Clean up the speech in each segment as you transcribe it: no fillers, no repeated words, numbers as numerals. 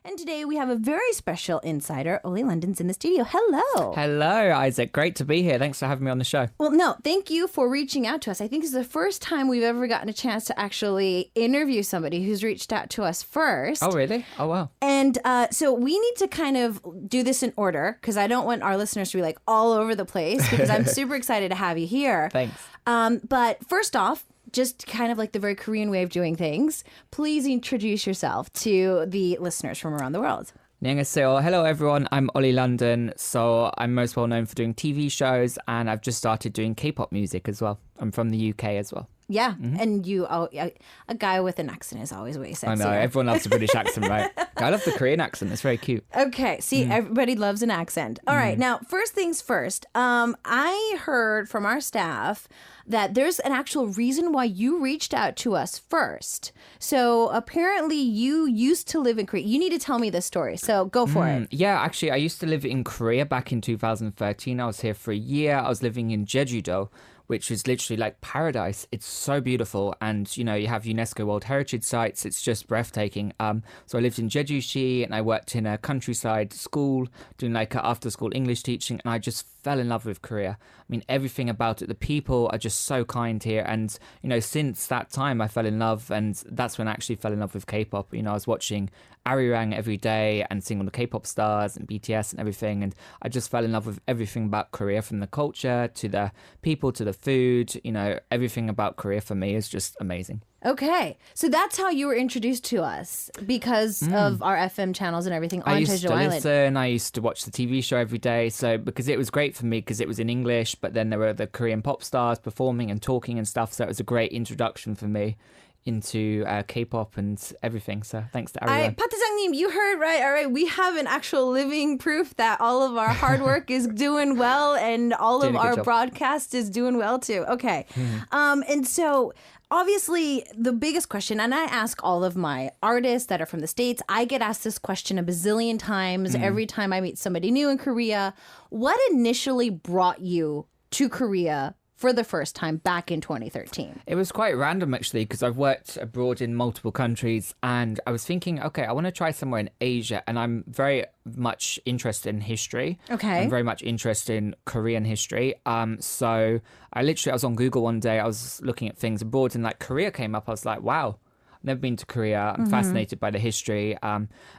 And today we have a very special insider. Oli London's in the studio. Hello. Hello, Isaac. Great to be here. Thanks for having me on the show. Well, no, thank you for reaching out to us. I think this is the first time we've ever gotten a chance to actually interview somebody who's reached out to us first. Oh, really? Oh, wow. And so we need to kind of do this in order because I don't want our listeners to be like all over the place because I'm super excited to have you here. Thanks. But first off, just kind of like the very Korean way of doing things, please introduce yourself to the listeners from around the world. 안녕하세요. Hello, everyone. I'm Oli London. So I'm most well known for doing TV shows, and I've just started doing K-pop music as well. I'm from the UK as well. Yeah, and you, a guy with an accent is always way sexier. I know, everyone loves a British accent, right? I love the Korean accent. It's very cute. Okay, see, everybody loves an accent. All right, now, first things first. I heard from our staff that there's an actual reason why you reached out to us first. So apparently you used to live in Korea. You need to tell me this story, so go for it. Yeah, actually, I used to live in Korea back in 2013. I was here for a year. I was living in Jeju-do, which is literally like paradise. It's so beautiful. And, you know, you have UNESCO World Heritage Sites. It's just breathtaking. So I lived in Jeju-si and I worked in a countryside school doing like after-school English teaching. And I just fell in love with Korea. I mean, everything about it. The people are just so kind here. And, you know, since that time, I fell in love. And that's when I actually fell in love with K-pop. You know, I was watching Arirang every day and seeing all the K-pop stars and BTS and everything. And I just fell in love with everything about Korea, from the culture to the people to the food. You know, everything about Korea for me is just amazing. Okay, so that's how you were introduced to us because of our FM channels and everything on Jeju Island. I used to listen, I used to watch the TV show every day. So because it was great for me because it was in English, but then there were the Korean pop stars performing and talking and stuff. So it was a great introduction for me into K-pop and everything. So thanks to everyone. 파트장님, you heard right. All right, we have an actual living proof that all of our hard work is doing well and all of our broadcast is doing well too. Okay. And so obviously the biggest question, and I ask all of my artists that are from the States, I get asked this question a bazillion times every time I meet somebody new in Korea. What initially brought you to Korea for the first time back in 2013? It was quite random, actually, because I've worked abroad in multiple countries and I was thinking, okay, I want to try somewhere in Asia, and I'm very much interested in history. Okay. I'm very much interested in Korean history. So I was on Google one day, I was looking at things abroad and like Korea came up. I was like, wow. Never been to Korea. I'm fascinated by the history.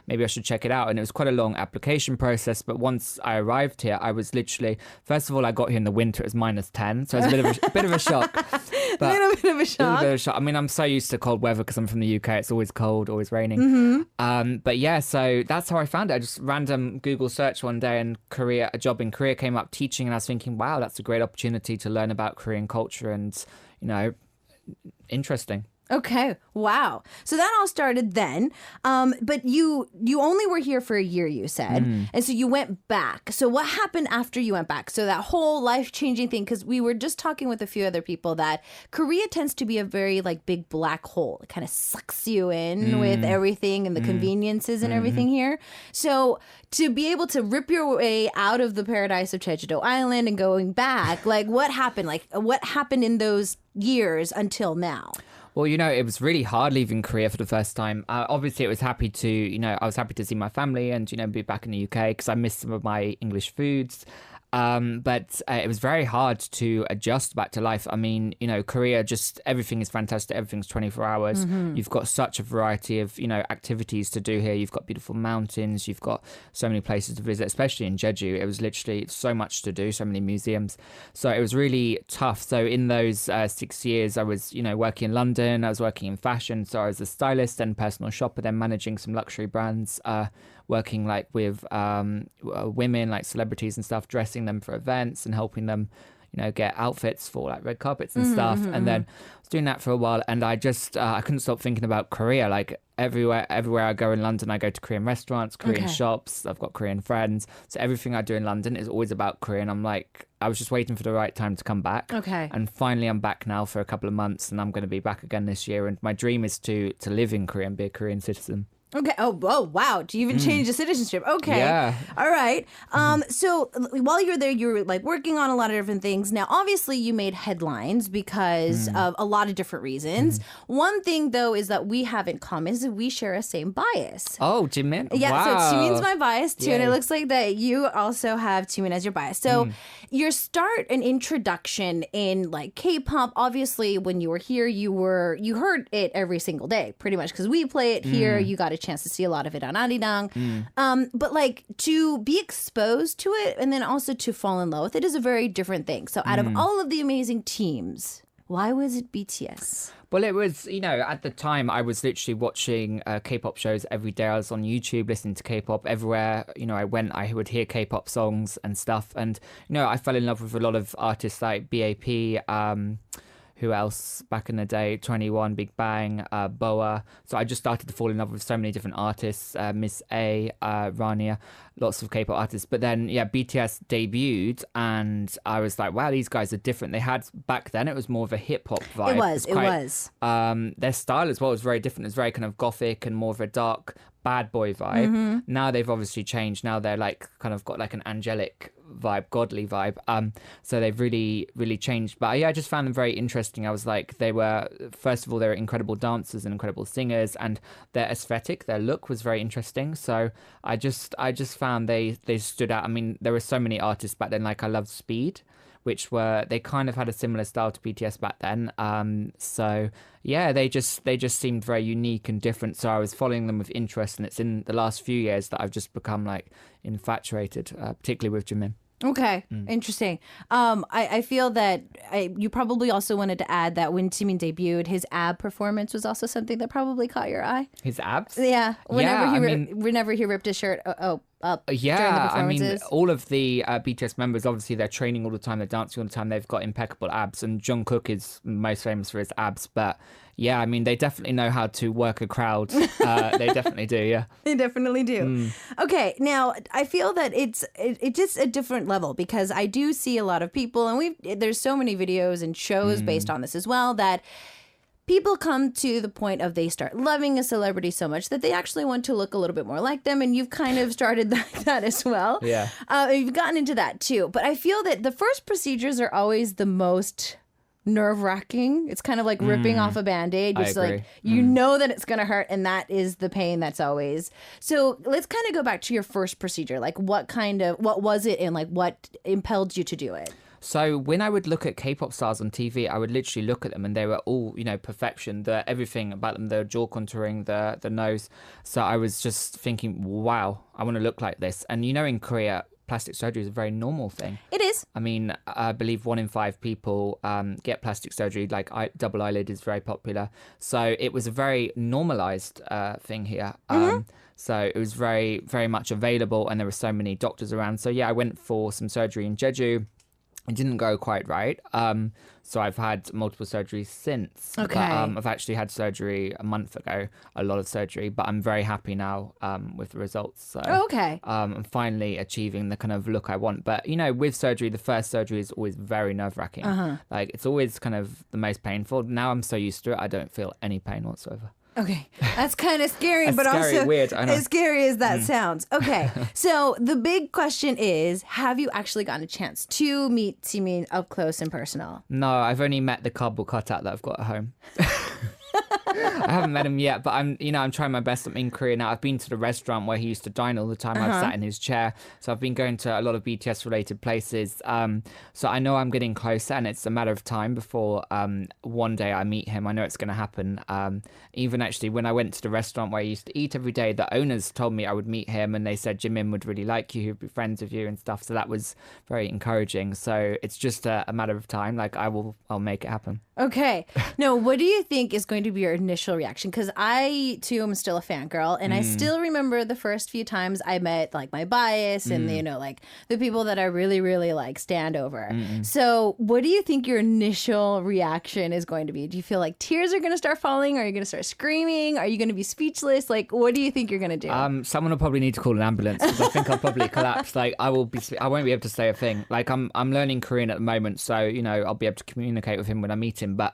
Maybe I should check it out. And it was quite a long application process. But once I arrived here, I was literally, first of all, I got here in the winter. It was -10. So it was a bit of a shock. But a little bit of a shock. I mean, I'm so used to cold weather because I'm from the UK. It's always cold, always raining. But yeah, so that's how I found it. I just random Google search one day and a job in Korea came up teaching. And I was thinking, wow, that's a great opportunity to learn about Korean culture and, you know, interesting. Okay. Wow. So that all started then. But you only were here for a year, you said. And so you went back. So what happened after you went back? So that whole life-changing thing, because we were just talking with a few other people that Korea tends to be a very like big black hole. It kind of sucks you in with everything and the conveniences and everything here. So to be able to rip your way out of the paradise of Jeju Island and going back, like what happened? Like what happened in those years until now? Well, you know, it was really hard leaving Korea for the first time. Obviously, I was happy to see my family and, you know, be back in the UK because I missed some of my English foods. But it was very hard to adjust back to life. I mean, you know, Korea, just everything is fantastic. Everything's 24 hours. You've got such a variety of, you know, activities to do here. You've got beautiful mountains. You've got so many places to visit, especially in Jeju. It was literally so much to do, so many museums. So it was really tough. So in those 6 years, I was, you know, working in London. I was working in fashion. So I was a stylist and personal shopper, then managing some luxury brands, working like with women, like celebrities and stuff, dressing them for events and helping them, you know, get outfits for like red carpets and stuff. And then I was doing that for a while, and I just I couldn't stop thinking about Korea. Like everywhere I go in London, I go to Korean restaurants, Korean shops. I've got Korean friends, so everything I do in London is always about Korea. And I'm like, I was just waiting for the right time to come back. Okay. And finally, I'm back now for a couple of months, and I'm going to be back again this year. And my dream is to live in Korea and be a Korean citizen. Okay. Oh, wow. Do you even change the citizenship? Okay. Yeah. All right. So while you were there, you were like working on a lot of different things. Now, obviously, you made headlines because of a lot of different reasons. One thing, though, is that we have in common is that we share a same bias. Oh, Jimin? Yeah, Wow. so Jimin's my bias too, and it Yay. looks like that you also have Jimin as your bias. So your start and introduction in like K-pop, obviously, when you were here, you heard it every single day, pretty much, because we play it here. You got a chance to see a lot of it on Arirang. But like to be exposed to it and then also to fall in love with it is a very different thing. So out of all of the amazing teams, why was it BTS? Well, it was, at the time I was literally watching K-pop shows every day. I was on YouTube listening to K-pop everywhere. I went, I would hear K-pop songs and stuff. And, I fell in love with a lot of artists like BAP, who else back in the day? 21, Big Bang, Boa. So I just started to fall in love with so many different artists, Miss A, Rania, lots of K-pop artists. But then, BTS debuted and I was like, wow, these guys are different. They had, back then, it was more of a hip-hop vibe. It was. Their style as well was very different. It was very kind of gothic and more of a dark bad boy vibe. Now they've obviously changed. Now they're like kind of got like an angelic vibe, godly vibe. So they've really, really changed. But I just found them very interesting. I was like, first of all, they were incredible dancers and incredible singers, and their aesthetic, their look was very interesting. So I just found they stood out. I mean, there were so many artists back then. Like I loved Speed, which they kind of had a similar style to BTS back then. So yeah, they just seemed very unique and different. So I was following them with interest, and it's in the last few years that I've just become like infatuated, particularly with Jimin. Okay, interesting. I feel that you probably also wanted to add that when Jimin debuted, his ab performance was also something that probably caught your eye. His abs? Yeah. Whenever he ripped his shirt up during the performances. All of the BTS members, obviously, they're training all the time, they're dancing all the time, they've got impeccable abs, and Jungkook is most famous for his abs, but yeah, I mean, they definitely know how to work a crowd. They definitely do, yeah. They definitely do. Okay, now I feel that it's just a different level because I do see a lot of people, and there's so many videos and shows based on this as well, that people come to the point of they start loving a celebrity so much that they actually want to look a little bit more like them, and you've kind of started that as well. Yeah. You've gotten into that too, but I feel that the first procedures are always the most nerve-wracking. It's kind of like ripping off a band-aid. It's like you know that it's gonna hurt, and that is the pain that's always. So let's kind of go back to your first procedure. Like what was it, and like what impelled you to do it? So when I would look at K-pop stars on TV, I would literally look at them and they were all, perfection. Everything about them, the jaw contouring, the nose. So I was just thinking, wow, I want to look like this. And in Korea, plastic surgery is a very normal thing. It is. I mean, I believe 1 in 5 people get plastic surgery. Like double eyelid is very popular. So it was a very normalized thing here. So it was very, very much available, and there were so many doctors around. So yeah, I went for some surgery in Jeju. It didn't go quite right. So I've had multiple surgeries since. Okay. But, I've actually had surgery a month ago, a lot of surgery, but I'm very happy now with the results. So, okay. I'm finally achieving the kind of look I want. But, with surgery, the first surgery is always very nerve-wracking. Like, it's always kind of the most painful. Now I'm so used to it, I don't feel any pain whatsoever. Okay, that's kind of scary, but scary, also weird, I know. As scary as that sounds. Okay, so the big question is, have you actually gotten a chance to meet Jimin up close and personal? No, I've only met the cardboard cutout that I've got at home. I haven't met him yet, but I'm trying my best. I'm in Korea now. I've been to the restaurant where he used to dine all the time. I've sat in his chair. So I've been going to a lot of BTS related places. So I know I'm getting closer, and it's a matter of time before one day I meet him. I know it's going to happen. Even actually, when I went to the restaurant where I used to eat every day, the owners told me I would meet him, and they said Jimin would really like you, he'd be friends with you and stuff. So that was very encouraging. So it's just a matter of time. Like I'll make it happen. Okay. No, what do you think is going to be your initial reaction? Because I, too, am still a fangirl. And I still remember the first few times I met, like, my bias and, like, the people that I really, really, like, stand over. So what do you think your initial reaction is going to be? Do you feel like tears are going to start falling? Are you going to start screaming? Are you going to be speechless? Like, what do you think you're going to do? Someone will probably need to call an ambulance, because I think I'll probably collapse. Like, I won't be able to say a thing. Like, I'm learning Korean at the moment, so, I'll be able to communicate with him when I meet him. But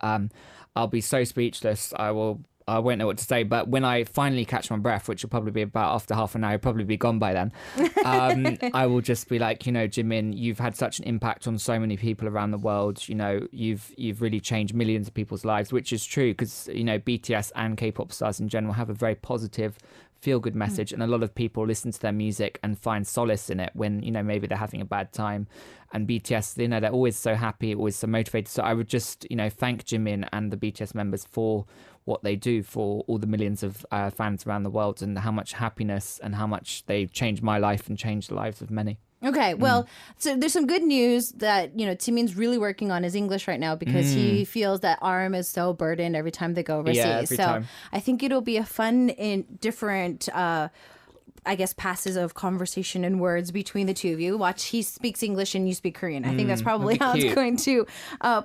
I'll be so speechless. I will I won't know what to say, but when I finally catch my breath, which will probably be about after half an hour, I'll probably be gone by then. I will just be like, Jimin, you've had such an impact on so many people around the world. You've really changed millions of people's lives, which is true because, BTS and K-pop stars in general have a very positive, feel-good message, and a lot of people listen to their music and find solace in it when, maybe they're having a bad time. And BTS, they're always so happy, always so motivated. So I would just, thank Jimin and the BTS members for what they do for all the millions of fans around the world, and how much happiness and how much they've changed my life and changed the lives of many. Okay, well, so there's some good news that, Taemin's really working on his English right now because he feels that RM is so burdened every time they go overseas. Yeah, every time. I think it'll be a fun and different passes of conversation and words between the two of you. Watch, he speaks English and you speak Korean. I think that's probably how it's going to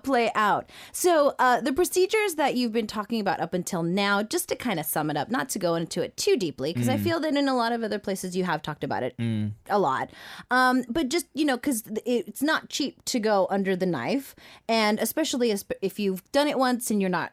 play out. So the procedures that you've been talking about up until now, just to kind of sum it up, not to go into it too deeply, because I feel that in a lot of other places you have talked about it a lot. But just, because it's not cheap to go under the knife. And especially if you've done it once and you're not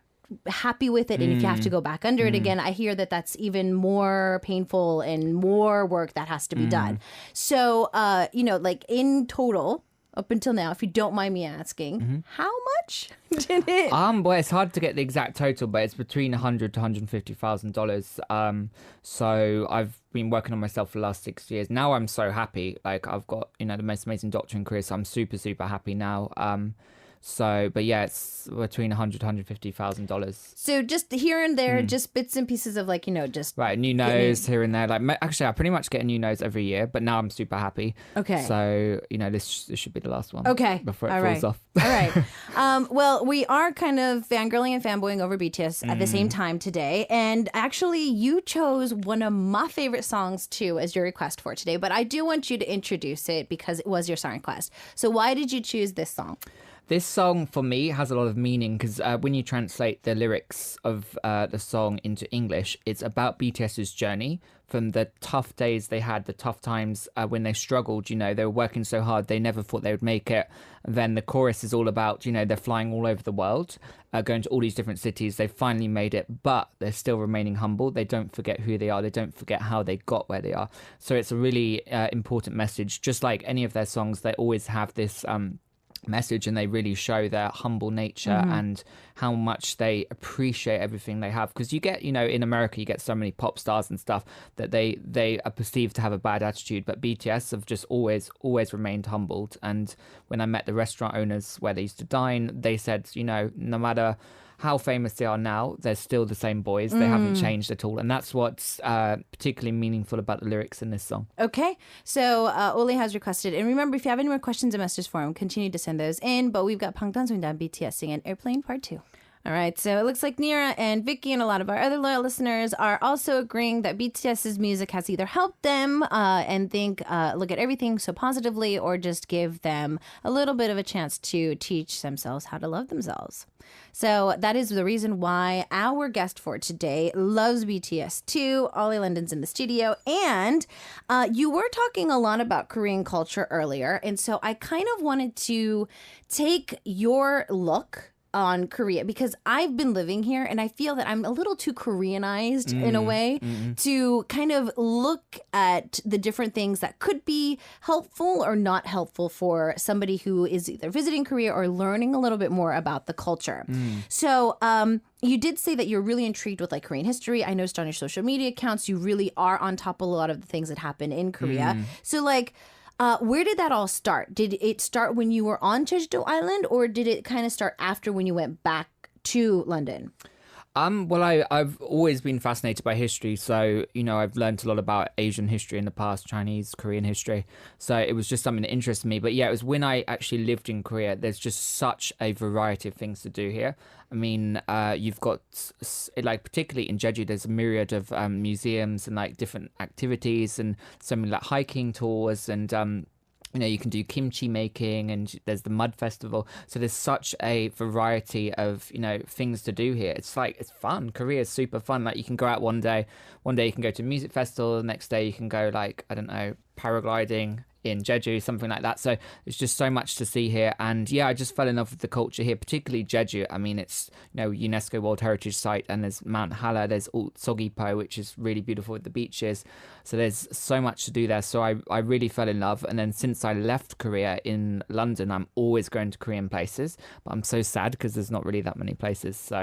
happy with it, and if you have to go back under it again, I hear that that's even more painful and more work that has to be done. So like in total up until now, if you don't mind me asking, how much did it well, it's hard to get the exact total, but it's between $100,000 to $150,000. So I've been working on myself for the last 6 years. Now I'm so happy, like I've got the most amazing doctor in Korea, so I'm super happy now. But yeah, it's between $100,000 to $150,000. So just here and there, just bits and pieces of just right, new nose here and there. Like actually, I pretty much get a new nose every year, but now I'm super happy. Okay. So this should be the last one. Okay. Before it falls off. All right. Well, we are kind of fangirling and fanboying over BTS at the same time today, and actually, you chose one of my favorite songs too as your request for today. But I do want you to introduce it because it was your song request. So why did you choose this song? This song, for me, has a lot of meaning because when you translate the lyrics of the song into English, it's about BTS's journey from the tough days they had, the tough times when they struggled. They were working so hard, they never thought they would make it. And then the chorus is all about, they're flying all over the world, going to all these different cities. They finally made it, but they're still remaining humble. They don't forget who they are. They don't forget how they got where they are. So it's a really important message. Just like any of their songs, they always have this message, and they really show their humble nature and how much they appreciate everything they have. Because you get, in America, you get so many pop stars and stuff that they are perceived to have a bad attitude, but BTS have just always remained humbled. And when I met the restaurant owners where they used to dine, they said, no matter how famous they are now, they're still the same boys. They haven't changed at all. And that's what's particularly meaningful about the lyrics in this song. Okay. So Oli has requested, and remember, if you have any more questions or messages for him, continue to send those in. But we've got 방탄소년단 BTS singing Airplane Part 2. All right, so it looks like Nira and Vicky and a lot of our other loyal listeners are also agreeing that BTS's music has either helped them and look at everything so positively, or just give them a little bit of a chance to teach themselves how to love themselves. So that is the reason why our guest for today loves BTS too. Oli London's in the studio, and you were talking a lot about Korean culture earlier, and so I kind of wanted to take your look on Korea, because I've been living here and I feel that I'm a little too Koreanized in a way to kind of look at the different things that could be helpful or not helpful for somebody who is either visiting Korea or learning a little bit more about the culture. So you did say that you're really intrigued with Korean history. I noticed on your social media accounts you really are on top of a lot of the things that happen in Korea. So where did that all start? Did it start when you were on Jeju Island, or did it kind of start after when you went back to London? Well, I've always been fascinated by history. So, I've learned a lot about Asian history in the past, Chinese, Korean history. So it was just something that interested me. But yeah, it was when I actually lived in Korea. There's just such a variety of things to do here. I mean, you've got, particularly in Jeju, there's a myriad of museums and different activities, and so many hiking tours, and you can do kimchi making, and there's the mud festival. So there's such a variety of, things to do here. It's it's fun. Korea is super fun. You can go out one day you can go to a music festival, the next day you can go I don't know, paragliding in Jeju, something like that. So there's just so much to see here. And yeah, I just fell in love with the culture here, particularly Jeju. I mean, it's, UNESCO World Heritage Site, and there's Mount Hala, there's Seogwipo, which is really beautiful with the beaches. So there's so much to do there. So I really fell in love. And then since I left Korea in London, I'm always going to Korean places. But I'm so sad because there's not really that many places. So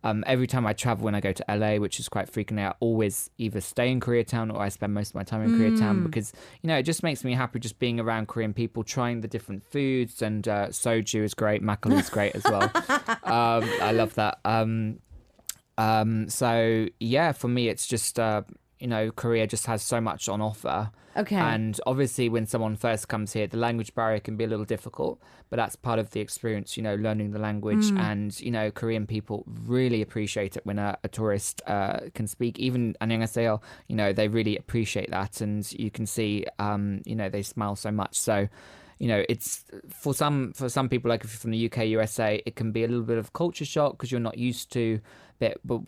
every time I travel, when I go to LA, which is quite frequently, I always either stay in Koreatown or I spend most of my time in Koreatown because, it just makes me happy just being around Korean people, trying the different foods. And soju is great. Makgeolli is great as well. I love that. So yeah, for me, it's just, Korea just has so much on offer. Okay. And obviously when someone first comes here, the language barrier can be a little difficult, but that's part of the experience, learning the language. And, Korean people really appreciate it when a tourist can speak. Even 안녕하세요, they really appreciate that. And you can see, they smile so much. So, it's for some people, like if you're from the UK, USA, it can be a little bit of culture shock because you're not used to it. But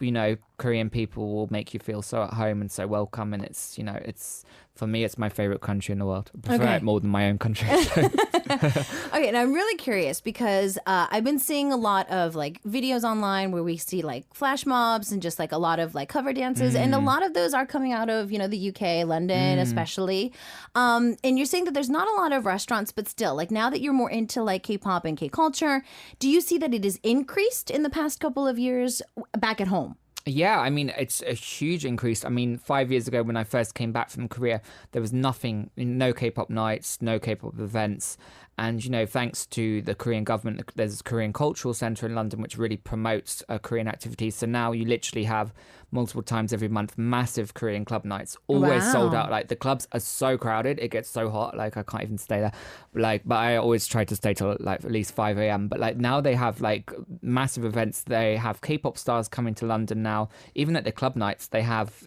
Korean people will make you feel so at home and so welcome. And it's for me, it's my favorite country in the world. I prefer it more than my own country. So. Okay, and I'm really curious because I've been seeing a lot of like videos online where we see like flash mobs and just like a lot of like cover dances, and a lot of those are coming out of the UK, London especially. And you're saying that there's not a lot of restaurants, but still, like now that you're more into like K-pop and K-culture, do you see that it is increased in the past couple of years back at home? Yeah, I mean, it's a huge increase. I mean, 5 years ago when I first came back from Korea, there was nothing, no K-pop nights, no K-pop events. And, thanks to the Korean government, there's a Korean Cultural Centre in London, which really promotes Korean activities. So now you literally have multiple times every month, massive Korean club nights, always sold out. Like the clubs are so crowded. It gets so hot. Like I can't even stay there. But I always try to stay till like at least 5 a.m. But like now they have like massive events. They have K-pop stars coming to London now. Even at the club nights, they have,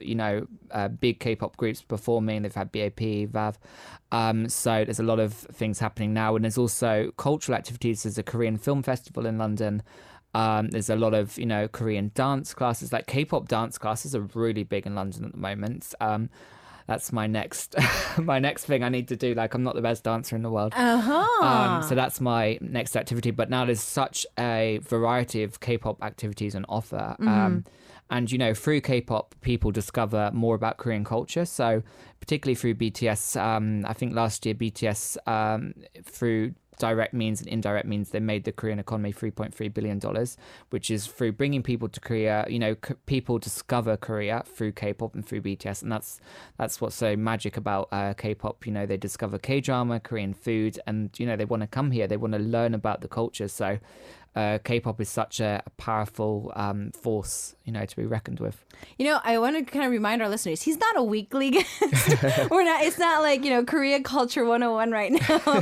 big K-pop groups performing. They've had BAP, VAV. So there's a lot of things happening now. And there's also cultural activities. There's a Korean film festival in London. There's a lot of, Korean dance classes, like K-pop dance classes are really big in London at the moment. That's my next thing I need to do. Like I'm not the best dancer in the world. So that's my next activity. But now there's such a variety of K-pop activities on offer. And, through K-pop, people discover more about Korean culture. So particularly through BTS, I think last year BTS, through direct means and indirect means, they made the Korean economy $3.3 billion, which is through bringing people to Korea. People discover Korea through K-pop and through BTS. And that's what's so magic about K-pop. They discover K-drama, Korean food, and, they want to come here. They want to learn about the culture. So K-pop is such a powerful force, to be reckoned with. I want to kind of remind our listeners, he's not a weekly guest. It's not like, Korea Culture 101 right now.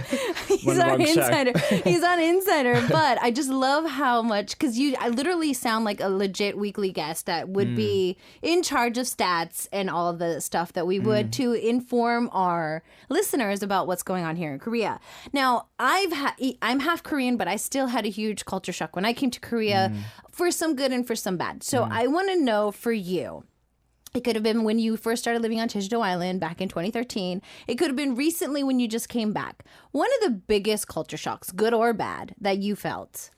He's our insider. He's on Insider. But I just love how much, because I literally sound like a legit weekly guest that would be in charge of stats and all of the stuff that we would to inform our listeners about what's going on here in Korea. Now, I'm half Korean, but I still had a huge culture shock when I came to Korea for some good and for some bad. So I want to know for you, it could have been when you first started living on Jeju Island back in 2013. It could have been recently when you just came back. One of the biggest culture shocks, good or bad, that you felt?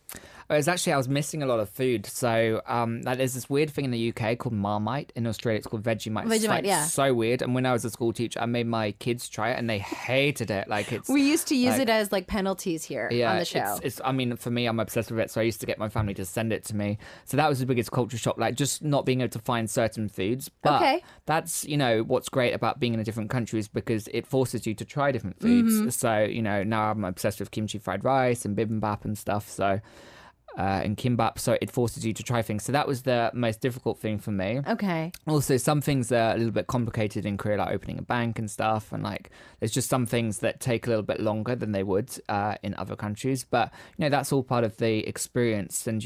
I was missing a lot of food. So there's this weird thing in the UK called Marmite. In Australia, it's called Vegemite. It's so weird. And when I was a school teacher, I made my kids try it and they hated it. We used to use it as like penalties here on the show. For me, I'm obsessed with it. So I used to get my family to send it to me. So that was the biggest culture shock, like just not being able to find certain foods. But that's, what's great about being in a different country is because it forces you to try different foods. So, now I'm obsessed with kimchi fried rice and bibimbap and stuff. So and kimbap, so it forces you to try things. So that was the most difficult thing for me. Okay. Also, some things are a little bit complicated in Korea, like opening a bank and stuff, and like there's just some things that take a little bit longer than they would in other countries. But that's all part of the experience. And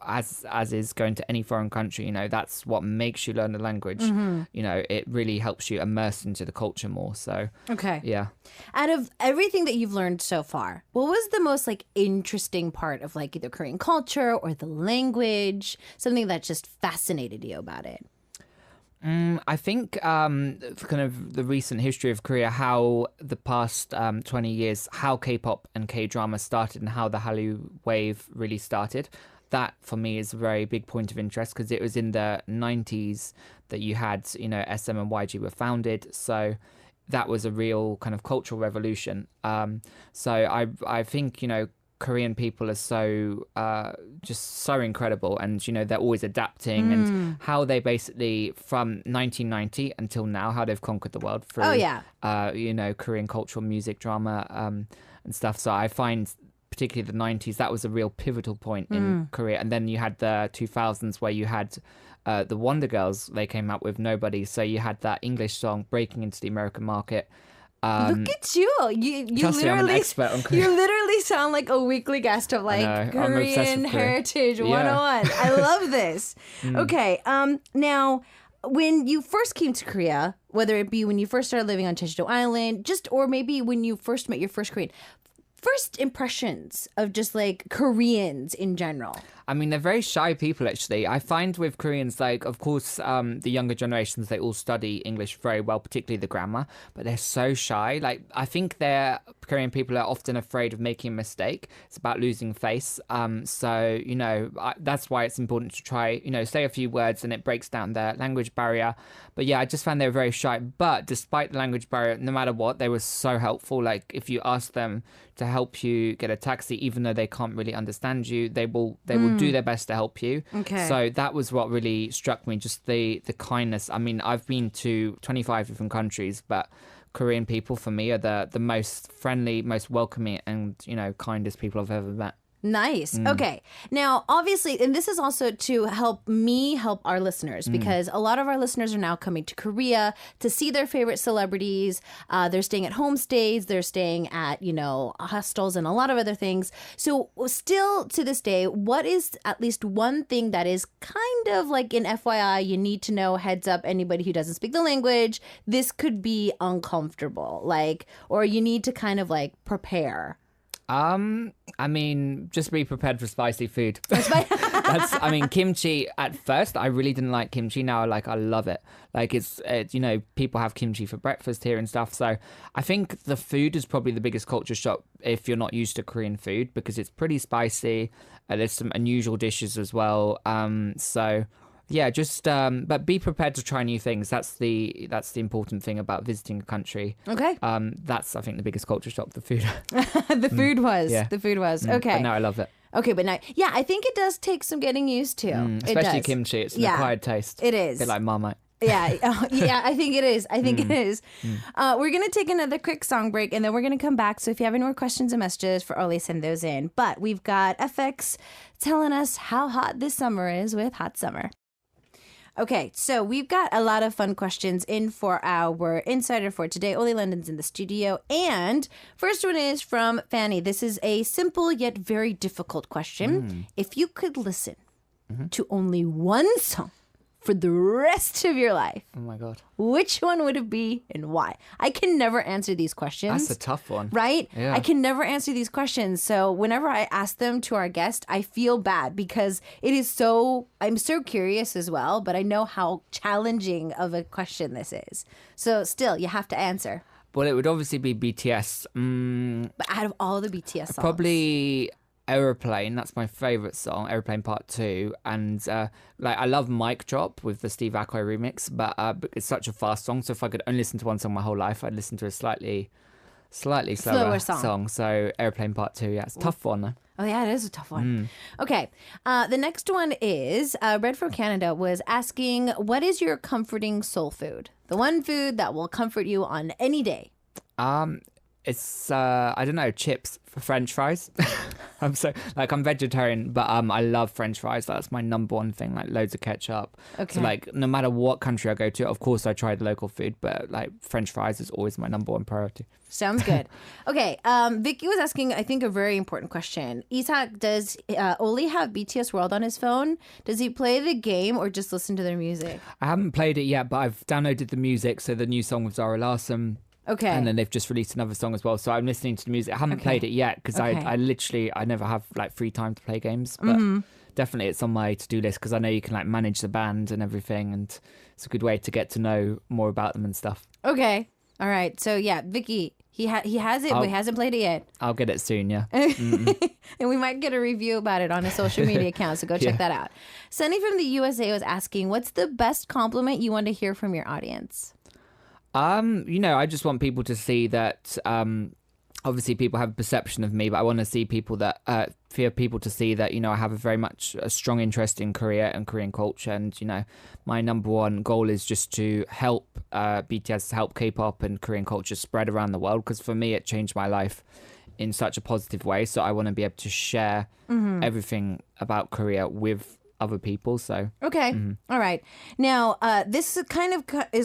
as is going to any foreign country, that's what makes you learn the language. It really helps you immerse into the culture more. So yeah. Out of everything that you've learned so far, what was the most like interesting part of like either Korean culture or the language, something that just fascinated you about it? I think kind of the recent history of Korea, how the past 20 years, how K-pop and K-drama started and how the Hallyu wave really started. That, for me, is a very big point of interest because it was in the 90s that you had, SM and YG were founded. So that was a real kind of cultural revolution. So I think, Korean people are so just so incredible, and they're always adapting, and how they basically from 1990 until now, how they've conquered the world through Korean cultural music, drama, and stuff. So I find particularly the 90s, that was a real pivotal point in Korea. And then you had the 2000s where you had the Wonder Girls. They came out with Nobody, so you had that English song breaking into the American market. Look at you! You literally, I'm an expert on Korean. You literally sound like a weekly guest of Korean Heritage 101. I love this. Okay, now when you first came to Korea, whether it be when you first started living on Jeju Island, or maybe when you first met your first Korean, first impressions of just like Koreans in general. I mean, they're very shy people, actually. I find with Koreans, like, of course, the younger generations, they all study English very well, particularly the grammar, but they're so shy. Like, I think Korean people are often afraid of making a mistake. It's about losing face. So, that's why it's important to try, say a few words, and it breaks down their language barrier. But yeah, I just found they were very shy. But despite the language barrier, no matter what, they were so helpful. Like, if you ask them to help you get a taxi, even though they can't really understand you, they will do their best to help you. Okay. So that was what really struck me, just the kindness. I mean, I've been to 25 different countries, but Korean people for me are the most friendly, most welcoming, and kindest people I've ever met. Nice. Okay. Now, obviously, and this is also to help our listeners, because a lot of our listeners are now coming to Korea to see their favorite celebrities. They're staying at homestays. They're staying at, hostels and a lot of other things. So still to this day, what is at least one thing that is kind of like an FYI, you need to know, heads up, anybody who doesn't speak the language, this could be uncomfortable, or you need to kind of prepare? I mean, just be prepared for spicy food. Kimchi, at first, I really didn't like kimchi. Now, I love it. It's people have kimchi for breakfast here and stuff. So I think the food is probably the biggest culture shock if you're not used to Korean food, because it's pretty spicy. There's some unusual dishes as well. So yeah, just but be prepared to try new things. That's the important thing about visiting a country. Okay. That's, I think, the biggest culture shock, the food. The food was. Okay. But now I love it. Okay, but now, yeah, I think it does take some getting used to. Especially kimchi. It's an acquired taste. It is. A bit like Marmite. Yeah, I think it is. It is. We're going to take another quick song break, and then we're going to come back. So if you have any more questions and messages for Oli, send those in. But we've got FX telling us how hot this summer is with Hot Summer. Okay, so we've got a lot of fun questions in for our insider for today. Oli London's in the studio. And first one is from Fanny. This is a simple yet very difficult question. If you could listen to only one song for the rest of your life, oh my God, which one would it be and why? I can never answer these questions. That's a tough one. Right? Yeah. I can never answer these questions. So whenever I ask them to our guest, I feel bad because I'm so curious as well, but I know how challenging of a question this is. So still, you have to answer. Well, it would obviously be BTS. But out of all the BTS songs. Probably Aeroplane. That's my favourite song, Aeroplane Part 2. And I love Mic Drop with the Steve Aoki remix, but it's such a fast song. So if I could only listen to one song my whole life, I'd listen to a slightly slower song. So Aeroplane Part 2, yeah, it's a tough one though. Oh yeah, it is a tough one. Okay, the next one is Red from Canada was asking, what is your comforting soul food? The one food that will comfort you on any day. It's I don't know, chips, French fries. I'm vegetarian, but I love French fries. That's my number one thing. Loads of ketchup. Okay. So no matter what country I go to, of course I try the local food, but French fries is always my number one priority. Sounds good. Okay, Vicky was asking, I think, a very important question. Isak, does Oli have BTS World on his phone? Does he play the game or just listen to their music? I haven't played it yet, but I've downloaded the music. So the new song with Zara Larsson. Okay. And then they've just released another song as well. So I'm listening to the music. I haven't played it yet because I never have free time to play games. But definitely it's on my to-do list because I know you can like manage the band and everything, and it's a good way to get to know more about them and stuff. Okay. All right. So yeah, Vicky, he has it, but he hasn't played it yet. I'll get it soon, yeah. And we might get a review about it on his social media account, so go check that out. Sunny from the USA was asking, what's the best compliment you want to hear from your audience? I just want people to see that obviously people have a perception of me, but I want to see people that for people to see that, I have a strong interest in Korea and Korean culture. And, my number one goal is just to help BTS, help K-pop and Korean culture spread around the world. Because for me, it changed my life in such a positive way. So I want to be able to share everything about Korea with other people. So okay. All right. Now this is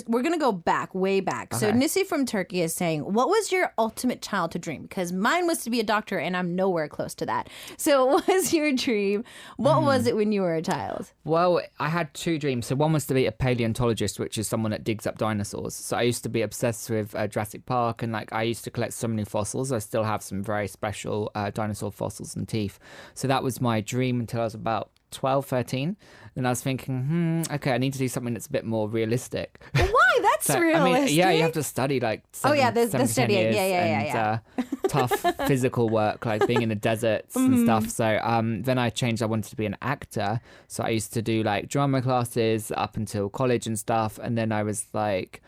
we're gonna go way back. So Nissi from Turkey is saying, what was your ultimate childhood dream? Because mine was to be a doctor and I'm nowhere close to that. So what was your dream? What was it when you were a child? Well, I had two dreams. So one was to be a paleontologist, which is someone that digs up dinosaurs. So I used to be obsessed with Jurassic Park, and I used to collect so many fossils. I still have some very special dinosaur fossils and teeth. So that was my dream until I was about 12, 13. Then I was thinking, okay, I need to do something that's a bit more realistic. Why? That's realistic. You have to study the studying. Tough physical work, like being in the deserts and stuff. So then I changed. I wanted to be an actor. So I used to do like drama classes up until college and stuff. And then I was like,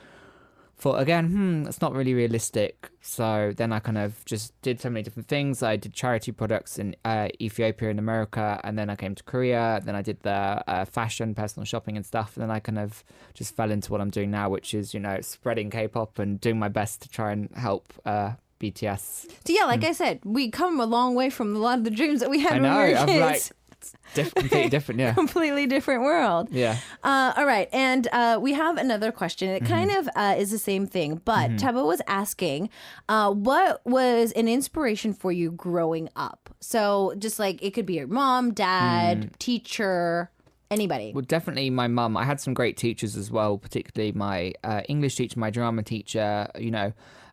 thought again, it's not really realistic. So then I kind of just did so many different things. I did charity products in Ethiopia and America, and then I came to Korea. Then I did the fashion, personal shopping and stuff. And then I kind of just fell into what I'm doing now, which is, spreading K-pop and doing my best to try and help BTS. So yeah, like I said, we come a long way from a lot of the dreams that we had when we were kids. Completely different, yeah. Completely different world. Yeah. All right. And we have another question. It kind of is the same thing, but Tabo was asking, what was an inspiration for you growing up? So just like it could be your mom, dad, teacher, anybody. Well, definitely my mum. I had some great teachers as well, particularly my English teacher, my drama teacher,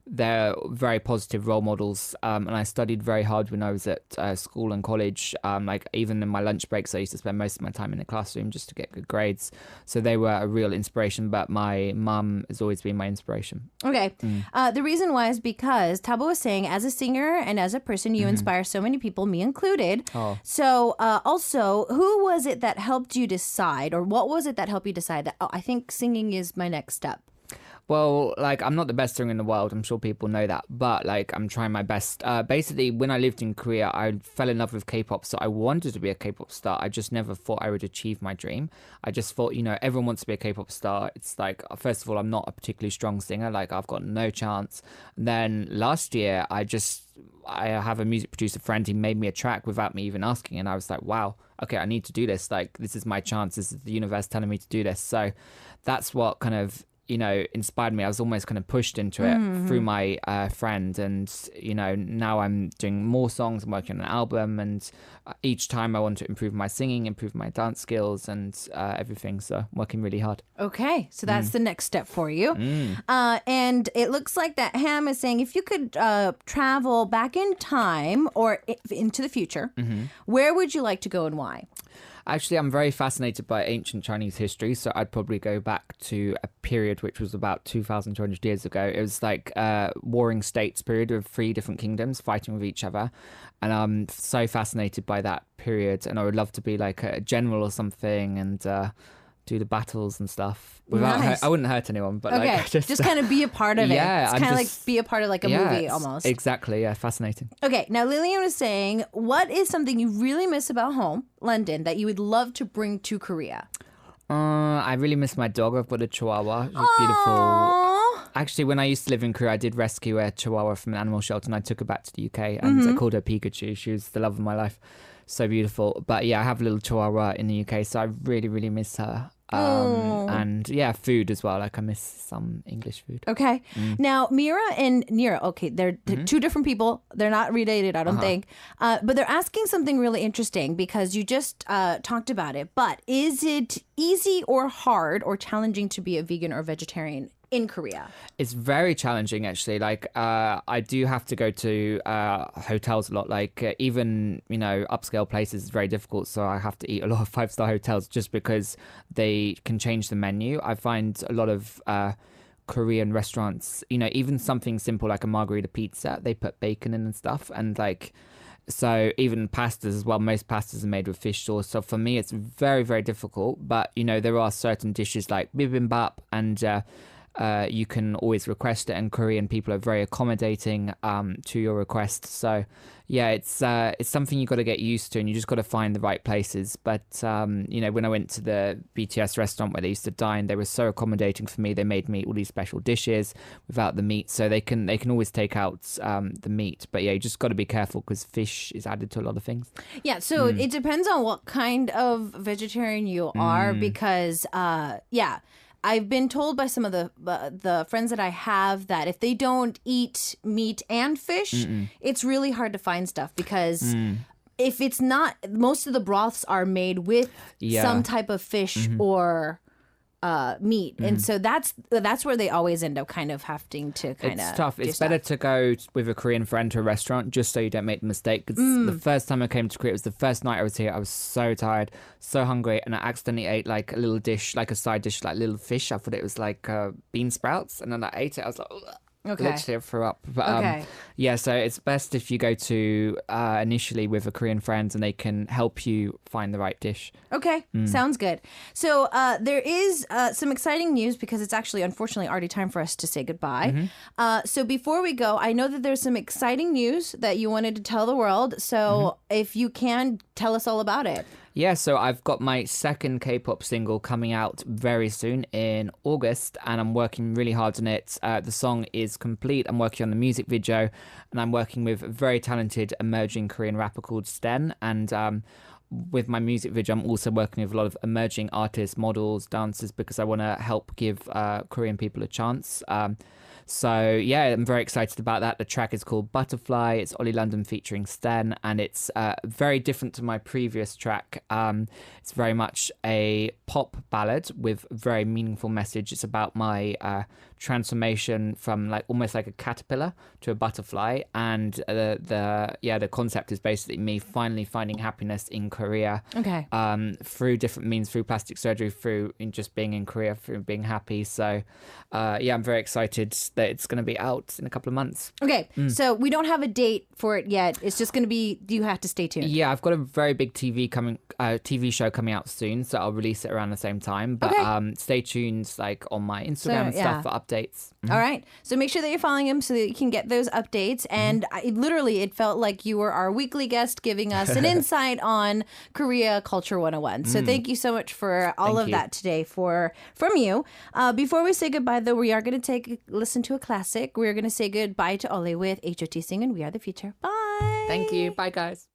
they're very positive role models, and I studied very hard when I was at school and college. Even in my lunch breaks, I used to spend most of my time in the classroom just to get good grades. So they were a real inspiration, but my mum has always been my inspiration. Okay. The reason why is because Tabo was saying, as a singer and as a person, you inspire so many people, me included. Oh. So also, who was it that helped you decide, or what was it that helped you decide that, I think singing is my next step? Well, I'm not the best singer in the world. I'm sure people know that. But, I'm trying my best. Basically, when I lived in Korea, I fell in love with K-pop. So I wanted to be a K-pop star. I just never thought I would achieve my dream. I just thought, everyone wants to be a K-pop star. It's first of all, I'm not a particularly strong singer. I've got no chance. And then last year, I have a music producer friend. He made me a track without me even asking. And I was like, wow, okay, I need to do this. This is my chance. This is the universe telling me to do this. So that's what kind of inspired me. I was almost kind of pushed into it through my friend, and now I'm doing more songs. I'm working on an album, and each time I want to improve my singing, improve my dance skills, and everything. So I'm working really hard. Okay, so that's the next step for you. And it looks like that Ham is saying, if you could travel back in time or into the future, where would you like to go and why? Actually, I'm very fascinated by ancient Chinese history, so I'd probably go back to a period which was about 2,200 years ago. It was warring states period of 3 different kingdoms fighting with each other, and I'm so fascinated by that period, and I would love to be a general or something and do the battles and stuff. Nice. I wouldn't hurt anyone, but okay. just kind of be a part of it. Yeah, it's kind of be a part of a movie almost. Exactly, yeah, fascinating. Okay, now Lillian was saying, what is something you really miss about home, London, that you would love to bring to Korea? I really miss my dog. I've got a Chihuahua. She's beautiful. Actually, when I used to live in Korea, I did rescue a Chihuahua from an animal shelter, and I took her back to the UK, and I called her Pikachu. She was the love of my life. So beautiful. But yeah, I have a little Chihuahua in the UK, so I really, really miss her. And yeah, food as well. I miss some English food. Okay. Now, Mira and Nira, okay, they're two different people. They're not related, I don't think. But they're asking something really interesting because you just talked about it. But is it easy or hard or challenging to be a vegan or vegetarian in Korea? It's very challenging, actually. Like, I do have to go to hotels a lot. Like, even, upscale places is very difficult. So I have to eat a lot of 5-star hotels just because they can change the menu. I find a lot of Korean restaurants, even something simple like a margarita pizza, they put bacon in and stuff. And like, so even pastas as well, most pastas are made with fish sauce. So for me, it's very, very difficult. But, there are certain dishes like bibimbap and you can always request it. And Korean people are very accommodating to your request. So yeah, it's something you got to get used to, and you just got to find the right places. But when I went to the BTS restaurant where they used to dine, they were so accommodating for me. They made me all these special dishes without the meat, so they can always take out the meat. But yeah, you just got to be careful because fish is added to a lot of things. Yeah, so it depends on what kind of vegetarian you are, because I've been told by some of the friends that I have that if they don't eat meat and fish, it's really hard to find stuff because if it's not, most of the broths are made with some type of fish or meat, and so that's where they always end up kind of having to kind of. It's tough. It's better to go with a Korean friend to a restaurant just so you don't make the mistake. Because the first time I came to Korea, it was the first night I was here. I was so tired, so hungry, and I accidentally ate like a little dish, like a side dish, like little fish. I thought it was like bean sprouts, and then I ate it. I was like, ugh. Okay. Literally, I threw up. But, so it's best if you go to initially with a Korean friend and they can help you find the right dish. Okay, sounds good. So there is some exciting news because it's actually, unfortunately, already time for us to say goodbye. So before we go, I know that there's some exciting news that you wanted to tell the world. So if you can, tell us all about it. Yeah, so I've got my second K-pop single coming out very soon in August, and I'm working really hard on it. The song is complete. I'm working on the music video, and I'm working with a very talented emerging Korean rapper called Sten. And with my music video, I'm also working with a lot of emerging artists, models, dancers, because I want to help give Korean people a chance. So yeah, I'm very excited about that. The track is called Butterfly. It's Oli London featuring Sten, and it's very different to my previous track. It's very much a pop ballad with a very meaningful message. It's about my transformation from almost like a caterpillar to a butterfly, and the concept is basically me finally finding happiness in Korea. Okay. Through different means, through plastic surgery, through just being in Korea, through being happy. So I'm very excited that it's going to be out in a couple of months. Okay, so we don't have a date for it yet. It's just going to be, you have to stay tuned. Yeah, I've got a very big TV show coming out soon, so I'll release it around the same time. But stay tuned on my Instagram and stuff for updates. All right, so make sure that you're following him so that you can get those updates. And it felt like you were our weekly guest giving us an insight on Korea Culture 101. So thank you so much for all of that today from you. Before we say goodbye, though, we are going to listen to a classic. We're going to say goodbye to Oli with H.O.T. singing We Are the Future. Bye. Thank you. Bye, guys.